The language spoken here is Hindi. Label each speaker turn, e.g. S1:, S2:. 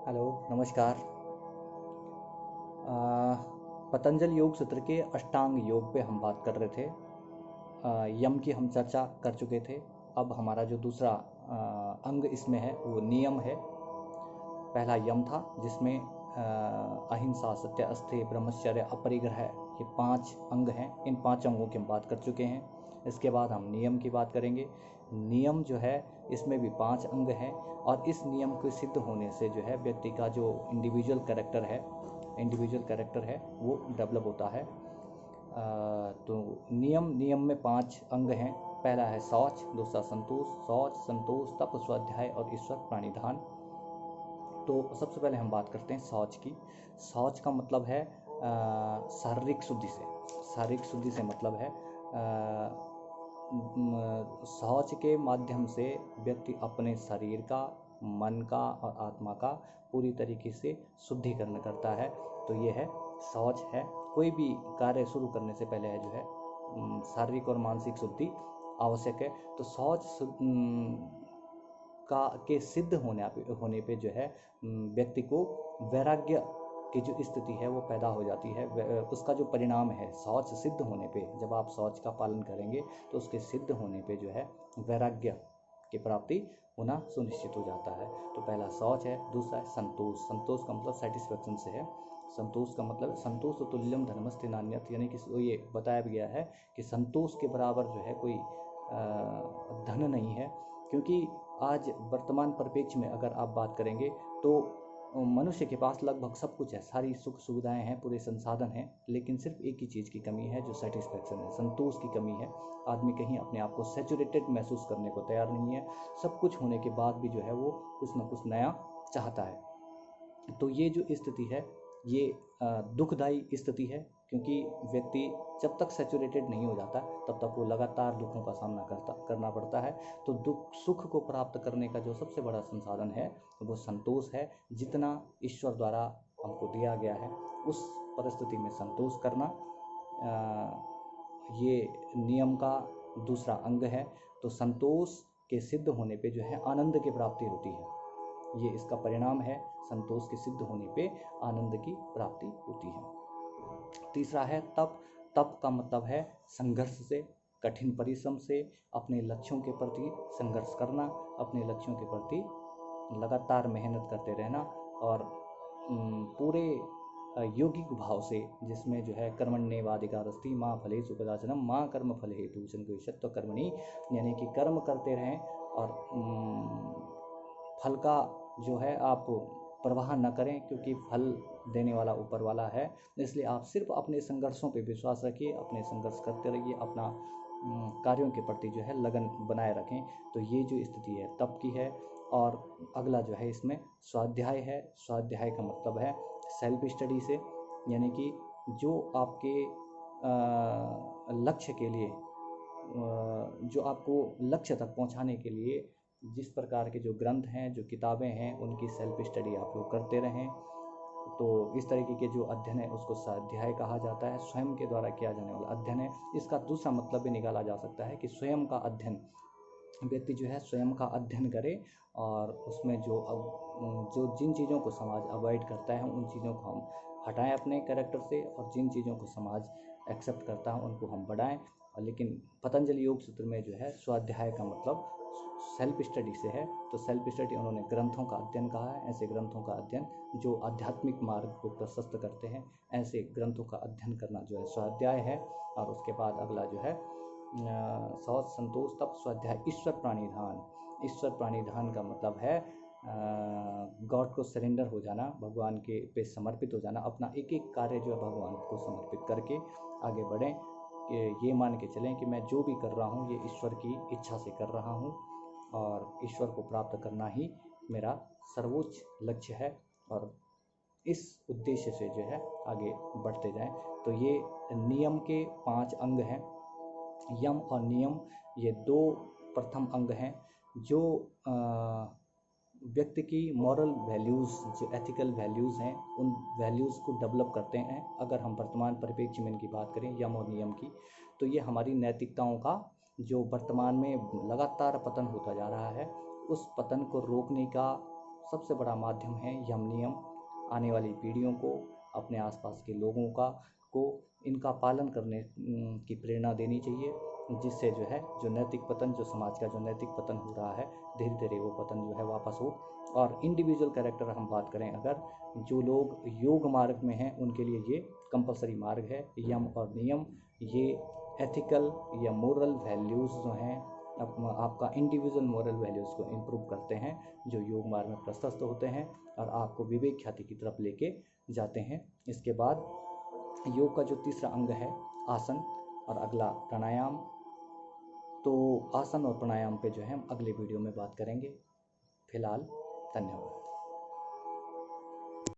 S1: हेलो, नमस्कार। पतंजलि योग सूत्र के अष्टांग योग पे हम बात कर रहे थे। यम की हम चर्चा कर चुके थे। अब हमारा जो दूसरा अंग इसमें है वो नियम है। पहला यम था जिसमें अहिंसा, सत्य, अस्तेय, ब्रह्मचर्य, अपरिग्रह, ये 5 अंग हैं। इन 5 अंगों की हम बात कर चुके हैं। इसके बाद हम नियम की बात करेंगे। नियम जो है इसमें भी 5 अंग हैं और इस नियम के सिद्ध होने से जो है व्यक्ति का जो इंडिविजुअल कैरेक्टर है वो डेवलप होता है। तो नियम में 5 अंग हैं। पहला है शौच, दूसरा संतोष, तप, स्वाध्याय और ईश्वर प्राणिधान। तो सबसे पहले हम बात करते हैं शौच की। शौच का मतलब है शारीरिक शुद्धि से। शारीरिक शुद्धि से मतलब है शौच के माध्यम से व्यक्ति अपने शरीर का, मन का और आत्मा का पूरी तरीके से शुद्धिकरण करता है। तो ये है शौच है। कोई भी कार्य शुरू करने से पहले है जो है शारीरिक और मानसिक शुद्धि आवश्यक है। तो शौच का के सिद्ध होने पे जो है व्यक्ति को वैराग्य की जो स्थिति है वो पैदा हो जाती है। उसका जो परिणाम है शौच सिद्ध होने पे, जब आप शौच का पालन करेंगे तो उसके सिद्ध होने पे जो है वैराग्य की प्राप्ति होना सुनिश्चित हो जाता है। तो पहला शौच है। दूसरा है संतोष। संतोष का मतलब सेटिस्फेक्शन से है। संतोष का मतलब संतोष तुल्यम धर्मस्ते नान्यत्, यानी कि ये बताया गया है कि संतोष के बराबर जो है कोई धन नहीं है। क्योंकि आज वर्तमान परिप्रेक्ष्य में अगर आप बात करेंगे तो मनुष्य के पास लगभग सब कुछ है, सारी सुख सुविधाएं हैं, पूरे संसाधन हैं, लेकिन सिर्फ एक ही चीज़ की कमी है जो सेटिस्फेक्शन है, संतोष की कमी है। आदमी कहीं अपने आप को सैचुरेटेड महसूस करने को तैयार नहीं है। सब कुछ होने के बाद भी जो है वो कुछ ना कुछ नया चाहता है। तो ये जो स्थिति है ये दुखदायी स्थिति है, क्योंकि व्यक्ति जब तक सैचुरेटेड नहीं हो जाता तब तक वो लगातार दुखों का सामना करना पड़ता है। तो सुख को प्राप्त करने का जो सबसे बड़ा संसाधन है वो संतोष है। जितना ईश्वर द्वारा हमको दिया गया है उस परिस्थिति में संतोष करना, ये नियम का दूसरा अंग है। तो संतोष के सिद्ध होने पे जो है आनंद की प्राप्ति होती है। ये इसका परिणाम है। संतोष के सिद्ध होने पे आनंद की प्राप्ति होती है। तीसरा है तप। तप का मतलब है संघर्ष से, कठिन परिश्रम से, अपने लक्ष्यों के प्रति संघर्ष करना, अपने लक्ष्यों के प्रति लगातार मेहनत करते रहना और पूरे यौगिक भाव से, जिसमें जो है कर्मण्येवाधिकारस्ति माँ फलेषु कदाचन माँ कर्म फल हेतु संगोष्ठत्व कर्मणि, यानी कि कर्म करते रहें और फल का जो है आप परवाह न करें, क्योंकि फल देने वाला ऊपर वाला है। इसलिए आप सिर्फ अपने संघर्षों पे विश्वास रखिए, अपने संघर्ष करते रहिए, अपना कार्यों के प्रति जो है लगन बनाए रखें। तो ये जो स्थिति है तप की है। और अगला जो है इसमें स्वाध्याय है। स्वाध्याय का मतलब है सेल्फ स्टडी से, यानी कि जो आपके लक्ष्य के लिए, जो आपको लक्ष्य तक पहुंचाने के लिए जिस प्रकार के जो ग्रंथ हैं, जो किताबें हैं, उनकी सेल्फ स्टडी आप लोग करते रहें। तो इस तरीके के जो अध्ययन है उसको स्वाध्याय कहा जाता है। स्वयं के द्वारा किया जाने वाला अध्ययन है। इसका दूसरा मतलब भी निकाला जा सकता है कि स्वयं का अध्ययन, व्यक्ति जो है स्वयं का अध्ययन करे और उसमें जो जिन चीज़ों को समाज अवॉइड करता है उन चीज़ों को हम हटाएं अपने कैरेक्टर से, और जिन चीज़ों को समाज एक्सेप्ट करता है उनको हम बढ़ाएं। लेकिन पतंजलि योग सूत्र में जो है स्वाध्याय का मतलब सेल्फ स्टडी से है। तो सेल्फ स्टडी उन्होंने ग्रंथों का अध्ययन कहा है। ऐसे ग्रंथों का अध्ययन जो आध्यात्मिक मार्ग को प्रशस्त करते हैं, ऐसे ग्रंथों का अध्ययन करना जो है स्वाध्याय है। और उसके बाद अगला जो है शौच, संतोष, तप, स्वाध्याय, ईश्वर प्राणिधान। ईश्वर प्राणिधान का मतलब है गॉड को सरेंडर हो जाना, भगवान के पे समर्पित हो जाना, अपना एक एक कार्य जो है भगवान को समर्पित करके आगे बढ़ें। कि ये मान के चलें कि मैं जो भी कर रहा हूँ ये ईश्वर की इच्छा से कर रहा हूँ और ईश्वर को प्राप्त करना ही मेरा सर्वोच्च लक्ष्य है, और इस उद्देश्य से जो है आगे बढ़ते जाएं। तो ये नियम के 5 अंग हैं। यम और नियम ये 2 प्रथम अंग हैं जो व्यक्ति की मॉरल वैल्यूज़, जो एथिकल वैल्यूज़ हैं, उन वैल्यूज़ को डेवलप करते हैं। अगर हम वर्तमान परिप्रेक्ष्य में इनकी बात करें यम और नियम की, तो ये हमारी नैतिकताओं का जो वर्तमान में लगातार पतन होता जा रहा है, उस पतन को रोकने का सबसे बड़ा माध्यम है यम नियम। आने वाली पीढ़ियों को, अपने आसपास के लोगों को इनका पालन करने की प्रेरणा देनी चाहिए, जिससे जो है जो नैतिक पतन, जो समाज का जो नैतिक पतन हो रहा है, धीरे धीरे वो पतन जो है वापस हो। और इंडिविजुअल कैरेक्टर हम बात करें अगर, जो लोग योग मार्ग में हैं उनके लिए ये कंपलसरी मार्ग है। यम और नियम ये एथिकल या मोरल वैल्यूज़ जो हैं, आपका इंडिविजुअल मोरल वैल्यूज़ को इम्प्रूव करते हैं, जो योग मार्ग में प्रशस्त होते हैं और आपको विवेक ख्याति की तरफ लेके जाते हैं। इसके बाद योग का जो तीसरा अंग है आसन, और अगला प्राणायाम। तो आसन और प्राणायाम पे जो है हम अगले वीडियो में बात करेंगे। फिलहाल धन्यवाद।